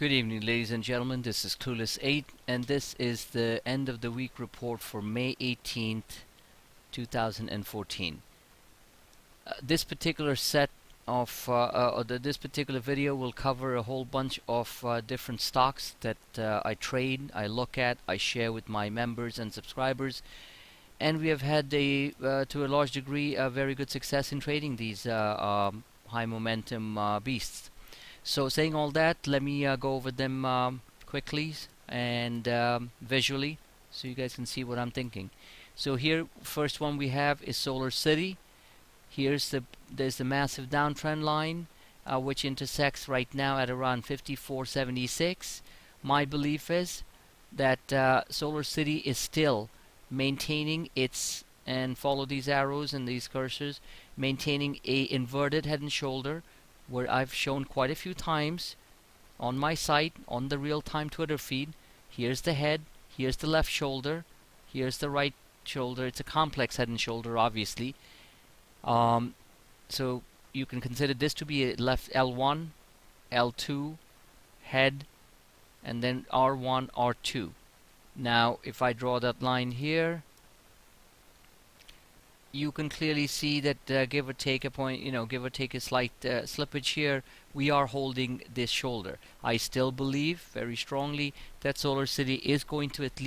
Good evening, ladies and gentlemen. This is Clueless 8, and this is the end of the week report for May 18th, 2014. This particular set of this particular video will cover a whole bunch of different stocks that I trade, I look at, I share with my members and subscribers, and we have had to a large degree a very good success in trading these high momentum beasts. So saying all that, let me go over them quickly and visually so you guys can see what I'm thinking. So here, first one we have is SolarCity. There's the massive downtrend line which intersects right now at around 54.76. My belief is that SolarCity is still maintaining its, and follow these arrows and these cursors, maintaining a inverted head and shoulder, where I've shown quite a few times on my site, on the real-time Twitter feed. Here's the head, here's the left shoulder, here's the right shoulder. It's a complex head and shoulder, obviously. So you can consider this to be a left L1, L2, head, and then R1, R2. Now, if I draw that line here, you can clearly see that give or take a point, give or take a slight slippage here, we are holding this shoulder. I still believe very strongly that SolarCity is going to at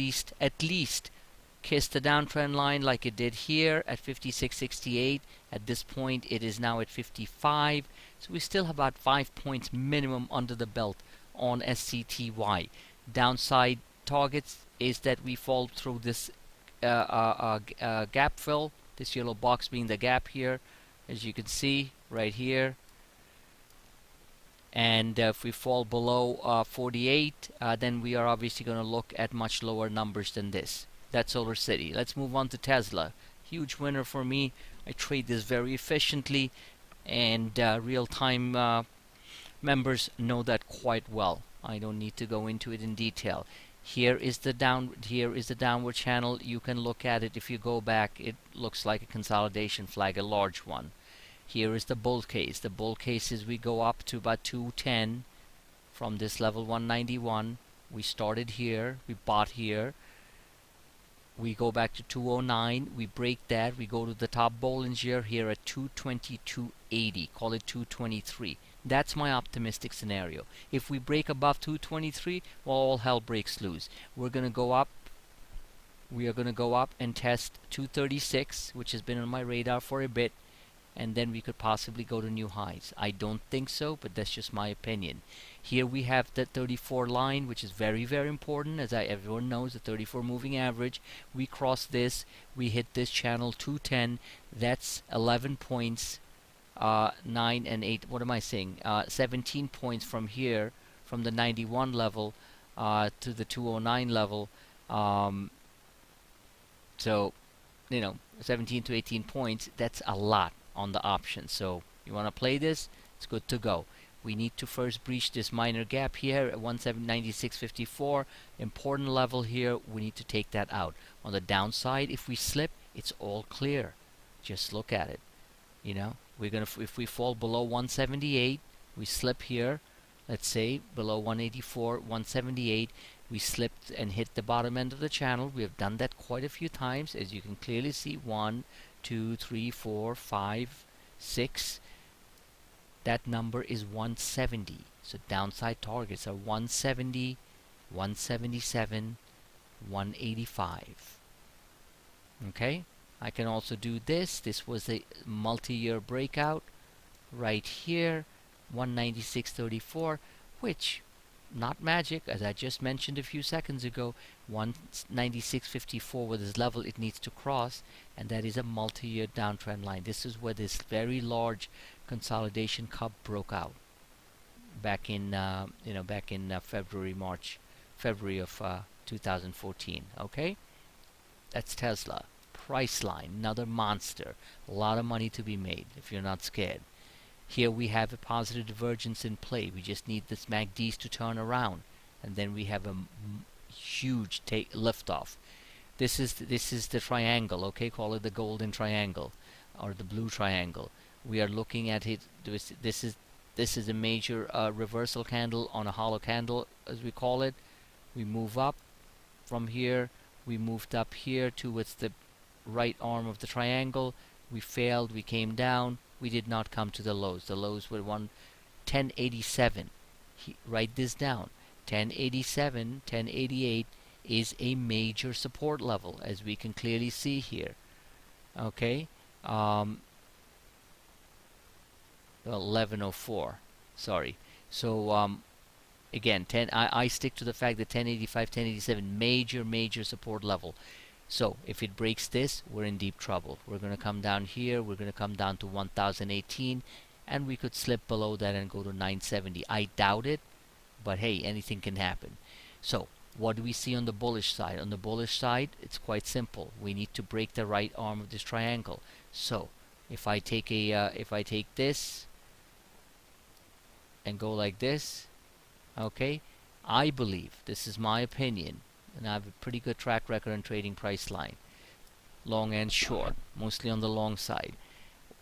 least kiss the downtrend line like it did here at 56.68. At this point, it is now at 55. So we still have about 5 points minimum under the belt on SCTY. Downside targets is that we fall through this gap fill. This yellow box being the gap here, as you can see right here. And if we fall below 48, then we are obviously going to look at much lower numbers than this. That's SolarCity. Let's move on to Tesla. Huge winner for me. I trade this very efficiently, and real-time members know that quite well. I don't need to go into it in detail. Here is the downward channel. You can look at it. If you go back, it looks like a consolidation flag, a large one. Here is the bull case. The bull case is we go up to about 210 from this level 191. We started here, we bought here. We go back to 209, we break that, we go to the top Bollinger here at 222.80, call it 223. That's my optimistic scenario. If we break above 223, well, all hell breaks loose. We're going to go up. We are going to go up and test 236, which has been on my radar for a bit, and then we could possibly go to new highs. I don't think so, but that's just my opinion. Here we have the 34 line, which is very, very important. As everyone knows, the 34 moving average. We cross this, we hit this channel 210. That's 11 points. 9 and 8, what am I saying? 17 points from here, from the 91 level to the 209 level. So, 17 to 18 points, that's a lot on the option. So, you want to play this? It's good to go. We need to first breach this minor gap here at 196.54. Important level here, we need to take that out. On the downside, if we slip, it's all clear. Just look at it. We're gonna, if we fall below 178, we slip here, let's say below 184, 178, we slipped and hit the bottom end of the channel. We have done that quite a few times, as you can clearly see. 1, 2, 3, 4, 5, 6. That number is 170. So downside targets are 170, 177, 185. Okay? I can also do this. This was a multi-year breakout right here, 196.34, which, not magic, as I just mentioned a few seconds ago. 196.54 was this level it needs to cross, and that is a multi-year downtrend line. This is where this very large consolidation cup broke out back in February of 2014. Okay, that's Tesla. Priceline, another monster. A lot of money to be made if you're not scared. Here we have a positive divergence in play. We just need this MACDs to turn around, and then we have a huge lift off. This is the triangle. Okay, call it the golden triangle or the blue triangle. We are looking at it. This is This is a major reversal candle on a hollow candle, as we call it. We move up from here. We moved up here towards the right arm of the triangle. We failed. We came down. We did not come to the lows. The lows were 1087. Write this down. 1087, 1088 is a major support level, as we can clearly see here. Okay, 1104. Sorry. So again, I stick to the fact that 1085, 1087 major support level. So if it breaks this, we're in deep trouble. We're going to come down here. We're going to come down to 1018, and we could slip below that and go to 970. I doubt it, but hey, anything can happen. So what do we see on the bullish side? On the bullish side, it's quite simple. We need to break the right arm of this triangle. So if I take this and go like this, okay, I believe, this is my opinion, and I have a pretty good track record in trading price line, long and short, mostly on the long side.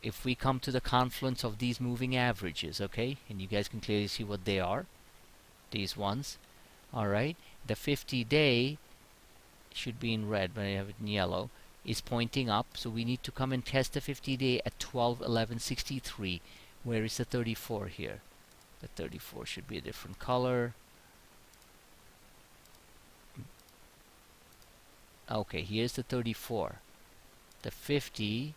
If we come to the confluence of these moving averages, okay, and you guys can clearly see what they are, these ones, all right, the 50-day should be in red, but I have it in yellow, is pointing up, so we need to come and test the 50-day at 1211.63. Where is the 34 here? The 34 should be a different color. Okay, here's the 34. The 50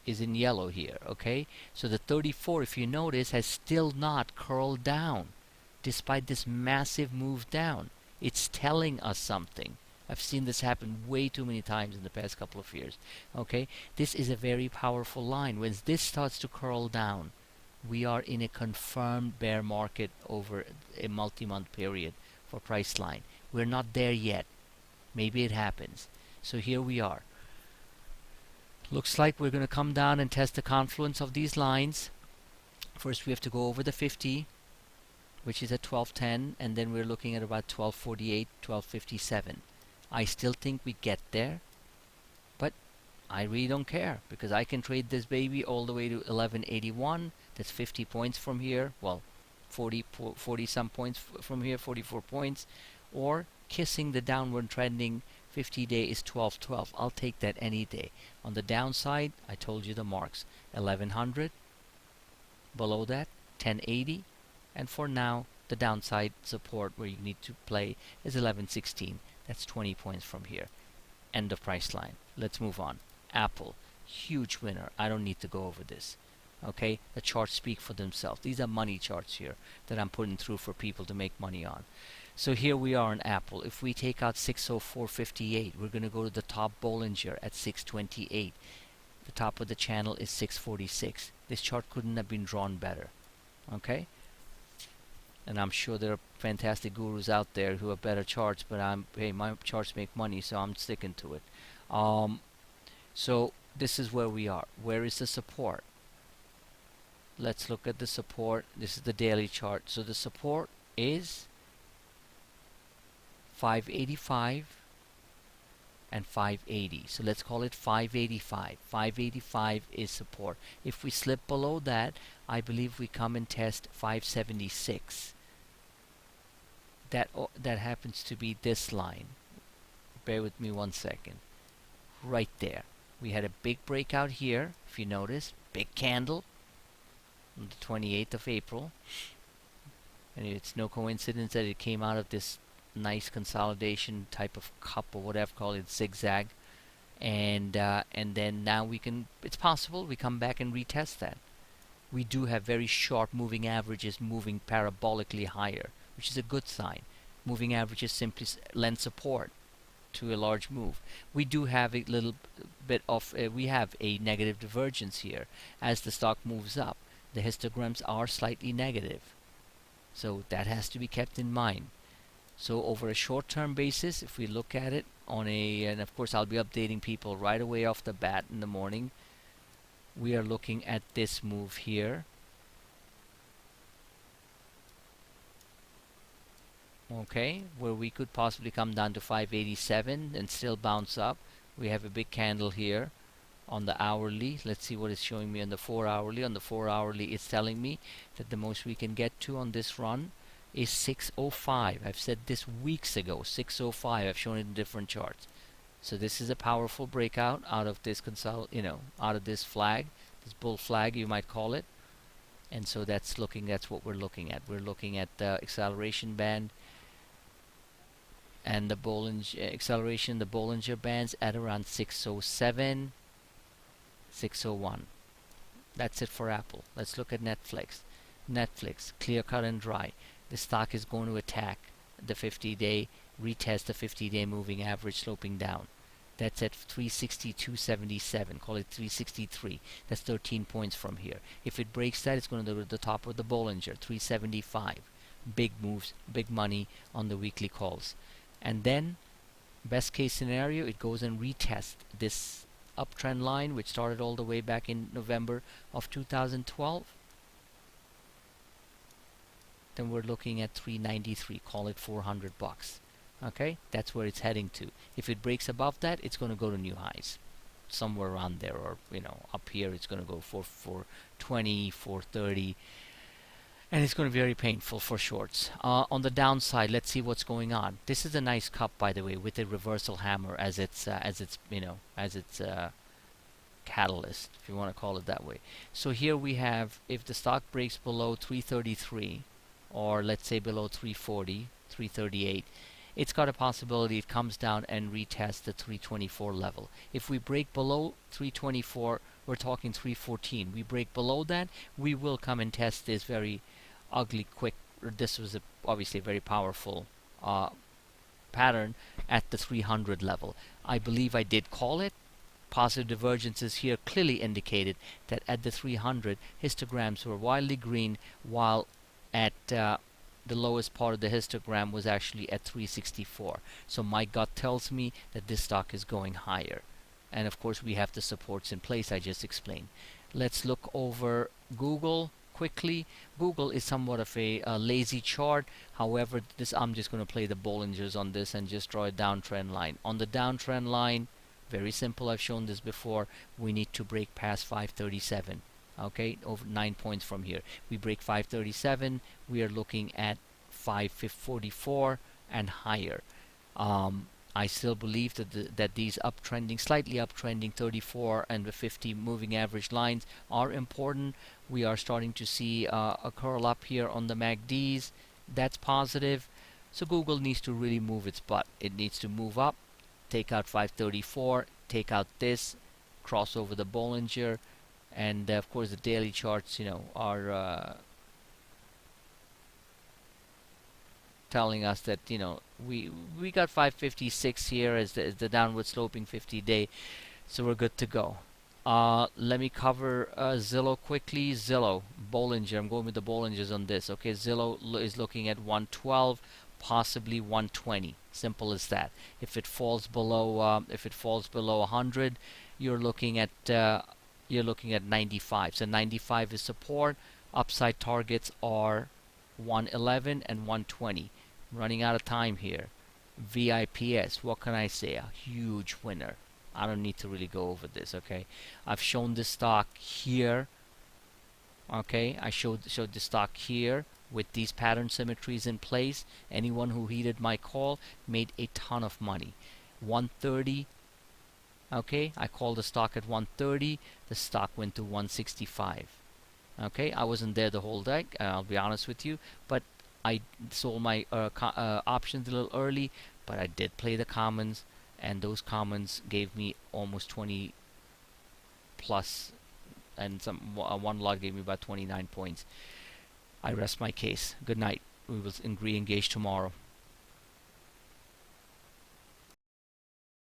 is in yellow here, okay? So the 34, if you notice, has still not curled down despite this massive move down. It's telling us something. I've seen this happen way too many times in the past couple of years. Okay, this is a very powerful line. When this starts to curl down, we are in a confirmed bear market over a multi-month period for price line. We're not there yet. Maybe it happens. So here we are. Looks like we're going to come down and test the confluence of these lines. First we have to go over the 50, which is at 1210, and then we're looking at about 1248, 1257. I still think we get there, but I really don't care, because I can trade this baby all the way to 1181. That's 50 points from here. Well, 40 some points from here, 44 points. Or kissing the downward trending 50-day is 1212. I'll take that any day. On the downside, I told you the marks. 1100. Below that, 1080. And for now, the downside support where you need to play is 1116. That's 20 points from here. End of price line. Let's move on. Apple, huge winner. I don't need to go over this. Okay, the charts speak for themselves. These are money charts here that I'm putting through for people to make money on. So here we are in Apple. If we take out 604.58, we're going to go to the top Bollinger at 628. The top of the channel is 646. This chart couldn't have been drawn better. Okay, and I'm sure there are fantastic gurus out there who have better charts, but hey, my charts make money, so I'm sticking to it. So this is where we are. Where is the support? Let's look at the support. This is the daily chart. So the support is 585 and 580. So let's call it 585. 585 is support. If we slip below that, I believe we come and test 576. That happens to be this line. Bear with me 1 second. Right there. We had a big breakout here, if you notice. Big candle on the 28th of April. And it's no coincidence that it came out of this nice consolidation type of cup or whatever, call it zigzag. And then now we can, it's possible we come back and retest that. We do have very sharp moving averages moving parabolically higher, which is a good sign. Moving averages simply lend support to a large move. We do have a little bit of we have a negative divergence here as the stock moves up. The histograms are slightly negative, so that has to be kept in mind. So over a short-term basis, if we look at it on a, and of course I'll be updating people right away off the bat in the morning, we are looking at this move here. Okay, where we could possibly come down to 587 and still bounce up. We have a big candle here On the hourly, let's see what it's showing me on the 4 hourly. On the 4 hourly, it's telling me that the most we can get to on this run is 605. I've said this weeks ago, 605. I've shown it in different charts. So this is a powerful breakout out of this out of this flag, this bull flag you might call it. And so that's what we're looking at. We're looking at the acceleration band and the Bollinger acceleration, the Bollinger bands at around 607, 601. That's it for Apple. Let's look at Netflix. Netflix, clear cut and dry. The stock is going to attack the 50-day, retest the 50-day moving average sloping down. That's at 362.77. Call it 363. That's 13 points from here. If it breaks that, it's going to go to the top of the Bollinger, 375. Big moves, big money on the weekly calls. And then, best case scenario, it goes and retests this uptrend line, which started all the way back in November of 2012. Then we're looking at 393. Call it 400 bucks. Okay, that's where it's heading to. If it breaks above that, it's going to go to new highs, somewhere around there, or up here it's going to go for 420, 430, and it's going to be very painful for shorts. On the downside, let's see what's going on. This is a nice cup, by the way, with a reversal hammer as its catalyst, if you want to call it that way. So here we have, if the stock breaks below 333, or let's say below 340, 338, it's got a possibility it comes down and retests the 324 level. If we break below 324, we're talking 314. We break below that, we will come and test this very ugly quick. This was obviously a very powerful pattern at the 300 level. I believe I did call it. Positive divergences here clearly indicated that at the 300, histograms were wildly green, while at the lowest part of the histogram was actually at 364. So my gut tells me that this stock is going higher. And of course we have the supports in place I just explained. Let's look over Googl quickly. Googl is somewhat of a lazy chart. However, I'm just going to play the Bollingers on this and just draw a downtrend line. On the downtrend line, very simple, I've shown this before, we need to break past 537. Okay, over 9 points from here. We break 537, we are looking at 544 and higher. I still believe that these uptrending, slightly uptrending 34 and the 50 moving average lines are important. We are starting to see a curl up here on the MACDs. That's positive. So Googl needs to really move its butt. It needs to move up, take out 534, take out this, cross over the Bollinger, and of course the daily charts, are telling us that we got 556 here as the downward sloping 50-day, so we're good to go. Let me cover Zillow quickly. Zillow, Bollinger. I'm going with the Bollingers on this. Okay, Zillow is looking at 112, possibly 120. Simple as that. If it falls below 100, you're looking at 95. So 95 is support. Upside targets are 111 and 120. I'm running out of time here. VIPS, what can I say? A huge winner. I don't need to really go over this, okay? I've shown this stock here. Okay, I showed the stock here with these pattern symmetries in place. Anyone who heeded my call made a ton of money. 130. Okay, I called the stock at 130. The stock went to 165. Okay, I wasn't there the whole day, I'll be honest with you, but I sold my options a little early, but I did play the commons, and those commons gave me almost 20 plus, and one lot gave me about 29 points. I rest my case. Good night. We will re-engage tomorrow.